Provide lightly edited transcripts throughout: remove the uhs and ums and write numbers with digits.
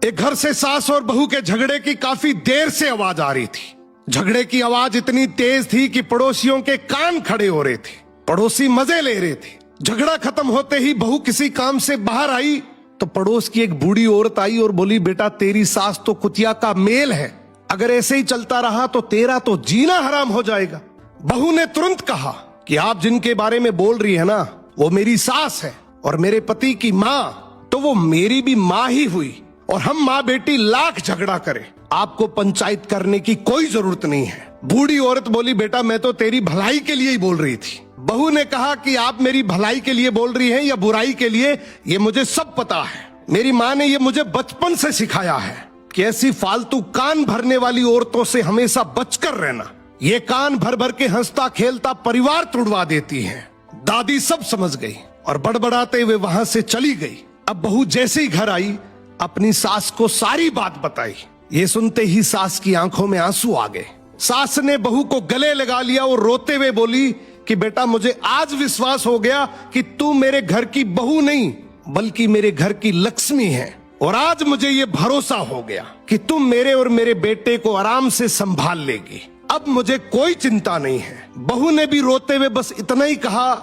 एक घर से सास और बहू के झगड़े की काफी देर से आवाज आ रही थी। झगड़े की आवाज इतनी तेज थी कि पड़ोसियों के कान खड़े हो रहे थे। पड़ोसी मजे ले रहे थे। झगड़ा खत्म होते ही बहू किसी काम से बाहर आई तो पड़ोस की एक बूढ़ी औरत आई और बोली, बेटा तेरी सास तो कुतिया का मेल है, अगर ऐसे ही चलता रहा तो तेरा तो जीना हराम हो जाएगा। बहू ने तुरंत कहा कि आप जिनके बारे में बोल रही है ना, वो मेरी सास है और मेरे पति की माँ तो वो मेरी भी माँ ही हुई, और हम माँ बेटी लाख झगड़ा करें, आपको पंचायत करने की कोई जरूरत नहीं है। बूढ़ी औरत बोली, बेटा मैं तो तेरी भलाई के लिए ही बोल रही थी। बहू ने कहा कि आप मेरी भलाई के लिए बोल रही हैं या बुराई के लिए, ये मुझे सब पता है। मेरी माँ ने ये मुझे बचपन से सिखाया है कि ऐसी फालतू कान भरने वाली औरतों से हमेशा बचकर रहना। ये कान भर भर के हंसता खेलता परिवार तुड़वा देती हैं। दादी सब समझ गई और बड़बड़ाते हुए वहां से चली गई। अब बहू जैसे ही घर आई अपनी सास को सारी बात बताई। ये सुनते ही सास की आंखों में आंसू आ गए। सास ने बहू को गले लगा लिया और रोते हुए बोली कि बेटा मुझे आज विश्वास हो गया कि तू मेरे घर की बहू नहीं बल्कि मेरे घर की लक्ष्मी है, और आज मुझे ये भरोसा हो गया कि तुम मेरे और मेरे बेटे को आराम से संभाल लेगी। अब मुझे कोई चिंता नहीं है। बहू ने भी रोते हुए बस इतना ही कहा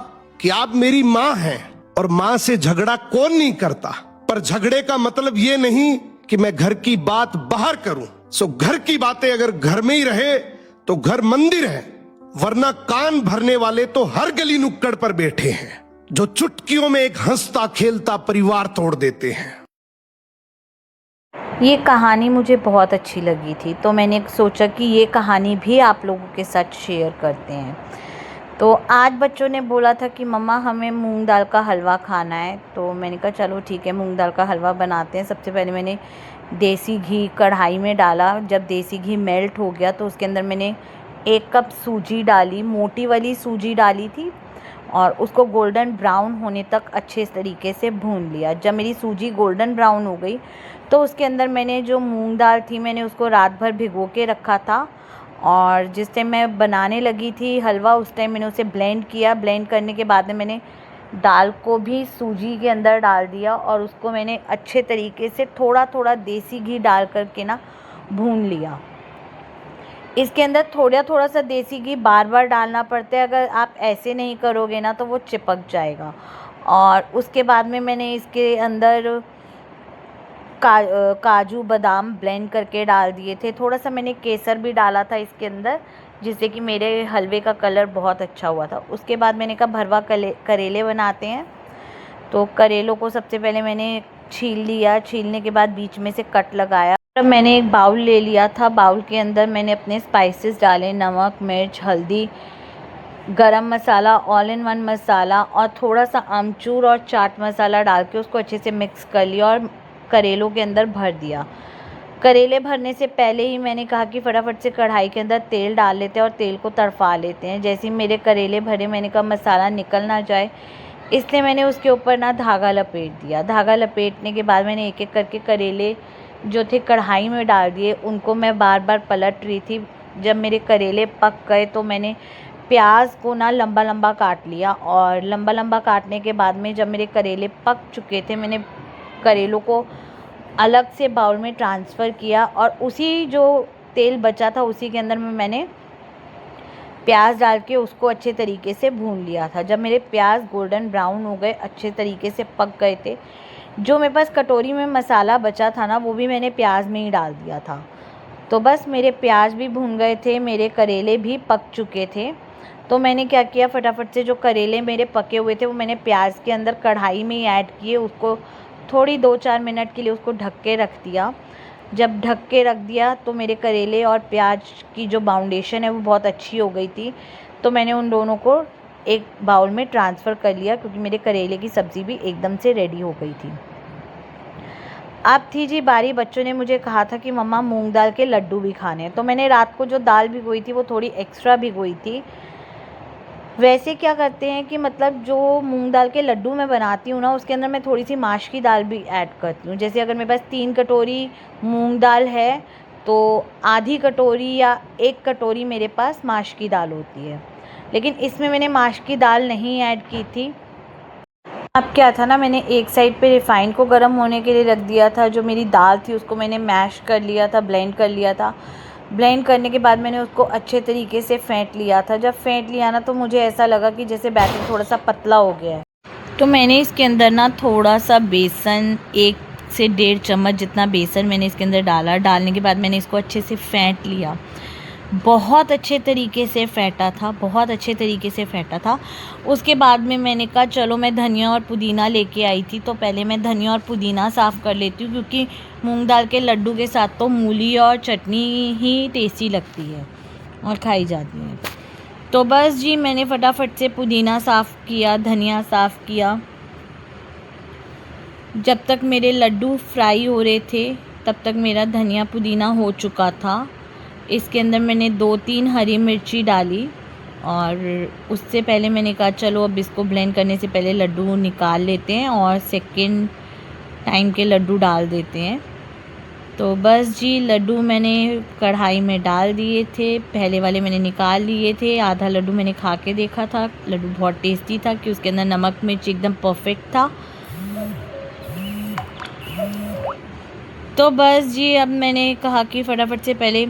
कि आप मेरी माँ हैं और माँ से झगड़ा कौन नहीं करता, पर झगड़े का मतलब ये नहीं कि मैं घर की बात बाहर करूं। सो घर की बातें अगर घर में ही रहे तो घर मंदिर है, वरना कान भरने वाले तो हर गली नुक्कड़ पर बैठे हैं जो चुटकियों में एक हंसता खेलता परिवार तोड़ देते हैं। ये कहानी मुझे बहुत अच्छी लगी थी, तो मैंने सोचा कि ये कहानी भी आप लोगों के साथ शेयर करते हैं। तो आज बच्चों ने बोला था कि मम्मा हमें मूंग दाल का हलवा खाना है, तो मैंने कहा चलो ठीक है मूंग दाल का हलवा बनाते हैं। सबसे पहले मैंने देसी घी कढ़ाई में डाला। जब देसी घी मेल्ट हो गया तो उसके अंदर मैंने 1 कप सूजी डाली, मोटी वाली सूजी डाली थी, और उसको गोल्डन ब्राउन होने तक अच्छे तरीके से भून लिया। जब मेरी सूजी गोल्डन ब्राउन हो गई तो उसके अंदर मैंने जो मूंग दाल थी मैंने उसको रात भर भिगो के रखा था, और जिस टाइम मैं बनाने लगी थी हलवा उस टाइम मैंने उसे ब्लेंड किया। ब्लेंड करने के बाद में मैंने दाल को भी सूजी के अंदर डाल दिया और उसको मैंने अच्छे तरीके से थोड़ा थोड़ा देसी घी डाल करके ना भून लिया। इसके अंदर थोड़ा थोड़ा सा देसी घी बार बार डालना पड़ता है, अगर आप ऐसे नहीं करोगे ना तो वो चिपक जाएगा। और उसके बाद में मैंने इसके अंदर काजू बादाम ब्लेंड करके डाल दिए थे। थोड़ा सा मैंने केसर भी डाला था इसके अंदर, जिससे कि मेरे हलवे का कलर बहुत अच्छा हुआ था। उसके बाद मैंने कहा भरवा करेले बनाते हैं। तो करेलों को सबसे पहले मैंने छील लिया। छीलने के बाद बीच में से कट लगाया। अब मैंने एक बाउल ले लिया था। बाउल के अंदर मैंने अपने स्पाइसेस डाले, नमक, मिर्च, हल्दी, गरम मसाला, ऑल इन वन मसाला और थोड़ा सा अमचूर और चाट मसाला डाल के उसको अच्छे से मिक्स कर लिया और करेलों के अंदर भर दिया। करेले भरने से पहले ही मैंने कहा कि फटाफट से कढ़ाई के अंदर तेल डाल लेते हैं और तेल को तड़फा लेते हैं। जैसे ही मेरे करेले भरे मैंने कहा मसाला निकल ना जाए, इसलिए मैंने उसके ऊपर ना धागा लपेट दिया। धागा लपेटने के बाद मैंने एक एक करके करेले जो थे कढ़ाई में डाल दिए। उनको मैं बार बार पलट रही थी। जब मेरे करेले पक गए तो मैंने प्याज को ना लंबा लंबा काट लिया, और लंबा लंबा काटने के बाद में जब मेरे करेले पक चुके थे मैंने करेलों को अलग से बाउल में ट्रांसफ़र किया, और उसी जो तेल बचा था उसी के अंदर में मैंने प्याज डाल के उसको अच्छे तरीके से भून लिया था। जब मेरे प्याज गोल्डन ब्राउन हो गए, अच्छे तरीके से पक गए थे, जो मेरे पास कटोरी में मसाला बचा था ना वो भी मैंने प्याज में ही डाल दिया था। तो बस मेरे प्याज भी भून गए थे, मेरे करेले भी पक चुके थे। तो मैंने क्या किया, फटाफट से जो करेले मेरे पके हुए थे वो मैंने प्याज के अंदर कढ़ाई में ही ऐड किए। उसको थोड़ी 2-4 मिनट के लिए उसको ढक के रख दिया। जब ढक के रख दिया तो मेरे करेले और प्याज की जो बाउंडेशन है वो बहुत अच्छी हो गई थी। तो मैंने उन दोनों को एक बाउल में ट्रांसफ़र कर लिया, क्योंकि मेरे करेले की सब्ज़ी भी एकदम से रेडी हो गई थी। अब थी जी बारी, बच्चों ने मुझे कहा था कि मम्मा मूंग दाल के लड्डू भी खाने हैं। तो मैंने रात को जो दाल भिगोई थी वो थोड़ी एक्स्ट्रा भिगोई थी। वैसे क्या करते हैं कि मतलब जो मूंग दाल के लड्डू मैं बनाती हूँ ना उसके अंदर मैं थोड़ी सी माश की दाल भी ऐड करती हूँ। जैसे अगर मेरे पास 3 कटोरी मूंग दाल है तो आधी कटोरी या 1 कटोरी मेरे पास माश की दाल होती है। लेकिन इसमें मैंने माश की दाल नहीं ऐड की थी। अब क्या था ना, मैंने एक साइड पे रिफ़ाइन को गर्म होने के लिए रख दिया था। जो मेरी दाल थी उसको मैंने मैश कर लिया था, ब्लेंड कर लिया था। ब्लेंड करने के बाद मैंने उसको अच्छे तरीके से फेंट लिया था। जब फेंट लिया ना तो मुझे ऐसा लगा कि जैसे बैटर थोड़ा सा पतला हो गया है। तो मैंने इसके अंदर ना थोड़ा सा बेसन, 1 से 1.5 चम्मच जितना बेसन मैंने इसके अंदर डाला। डालने के बाद मैंने इसको अच्छे से फेंट लिया। बहुत अच्छे तरीके से फेंटा था, बहुत अच्छे तरीके से फेंटा था। उसके बाद में मैंने कहा चलो, मैं धनिया और पुदीना लेके आई थी, तो पहले मैं धनिया और पुदीना साफ़ कर लेती हूँ, क्योंकि मूंग दाल के लड्डू के साथ तो मूली और चटनी ही टेस्टी लगती है और खाई जाती है। तो बस जी, मैंने फटाफट से पुदीना साफ़ किया, धनिया साफ़ किया। जब तक मेरे लड्डू फ्राई हो रहे थे तब तक मेरा धनिया पुदीना हो चुका था। इसके अंदर मैंने 2-3 हरी मिर्ची डाली और उससे पहले मैंने कहा चलो अब इसको ब्लेंड करने से पहले लड्डू निकाल लेते हैं और सेकंड टाइम के लड्डू डाल देते हैं। तो बस जी, लड्डू मैंने कढ़ाई में डाल दिए थे। पहले वाले मैंने निकाल लिए थे। आधा लड्डू मैंने खा के देखा था, लड्डू बहुत टेस्टी था कि उसके अंदर नमक मिर्च एकदम परफेक्ट था। तो बस जी, अब मैंने कहा कि फटाफट से पहले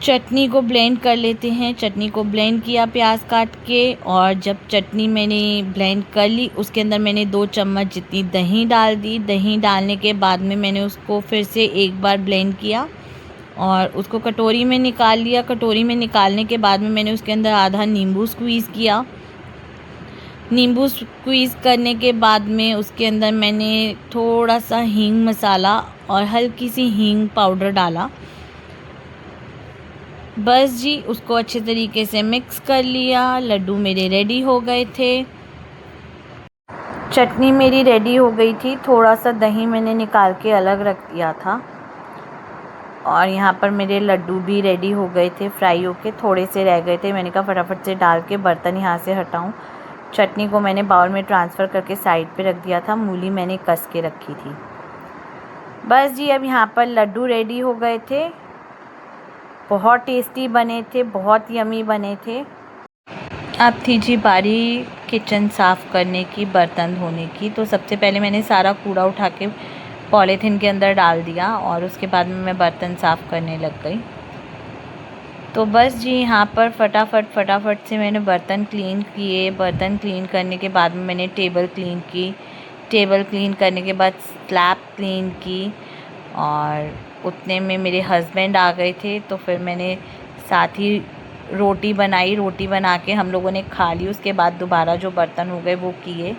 चटनी को ब्लेंड कर लेते हैं। चटनी को ब्लेंड किया प्याज काट के, और जब चटनी मैंने ब्लेंड कर ली उसके अंदर मैंने 2 चम्मच जितनी दही डाल दी। दही डालने के बाद में मैंने उसको फिर से एक बार ब्लेंड किया और उसको कटोरी में निकाल लिया। कटोरी में निकालने के बाद में मैंने उसके अंदर आधा नींबू स्क्वीज़ किया। नींबू स्क्वीज़ करने के बाद में उसके अंदर मैंने थोड़ा सा हींग मसाला और हल्की सी हींग पाउडर डाला। बस जी, उसको अच्छे तरीके से मिक्स कर लिया। लड्डू मेरे रेडी हो गए थे। चटनी मेरी रेडी हो गई थी। थोड़ा सा दही मैंने निकाल के अलग रख दिया था और यहाँ पर मेरे लड्डू भी रेडी हो गए थे, फ्राई होके थोड़े से रह गए थे। मैंने कहा फटाफट से डाल के बर्तन यहाँ से हटाऊँ। चटनी को मैंने बाउल में ट्रांसफ़र करके साइड पे रख दिया था। मूली मैंने कस के रखी थी। बस जी, अब यहाँ पर लड्डू रेडी हो गए थे। बहुत टेस्टी बने थे, बहुत यमी बने थे। अब थी जी बारी किचन साफ़ करने की, बर्तन धोने की। तो सबसे पहले मैंने सारा कूड़ा उठा के पॉलीथीन के अंदर डाल दिया और उसके बाद में मैं बर्तन साफ़ करने लग गई। तो बस जी, यहाँ पर फटाफट से मैंने बर्तन क्लीन किए। बर्तन क्लीन करने के बाद में मैंने टेबल क्लीन की। टेबल क्लीन करने के बाद स्लैब क्लीन की और उतने में मेरे हस्बैंड आ गए थे। तो फिर मैंने साथ ही रोटी बनाई। रोटी बना के हम लोगों ने खा ली। उसके बाद दोबारा जो बर्तन हो गए वो किए।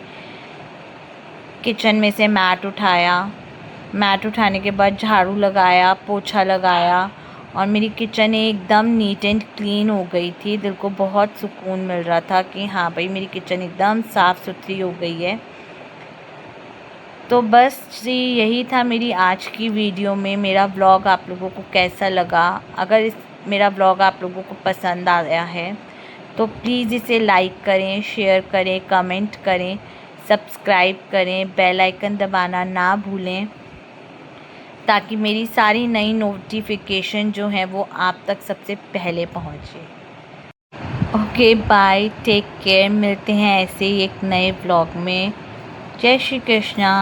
किचन में से मैट उठाया। मैट उठाने के बाद झाड़ू लगाया, पोछा लगाया और मेरी किचन एकदम नीट एंड क्लीन हो गई थी। दिल को बहुत सुकून मिल रहा था कि हाँ भाई, मेरी किचन एकदम साफ़ सुथरी हो गई है। तो बस जी, यही था मेरी आज की वीडियो में। मेरा व्लॉग आप लोगों को कैसा लगा? अगर मेरा व्लॉग आप लोगों को पसंद आया है तो प्लीज़ इसे लाइक करें, शेयर करें, कमेंट करें, सब्सक्राइब करें, बेल आइकन दबाना ना भूलें, ताकि मेरी सारी नई नोटिफिकेशन जो हैं वो आप तक सबसे पहले पहुँचे। Okay bye, take care. मिलते हैं ऐसे ही एक नए व्लॉग में। जय श्री कृष्णा।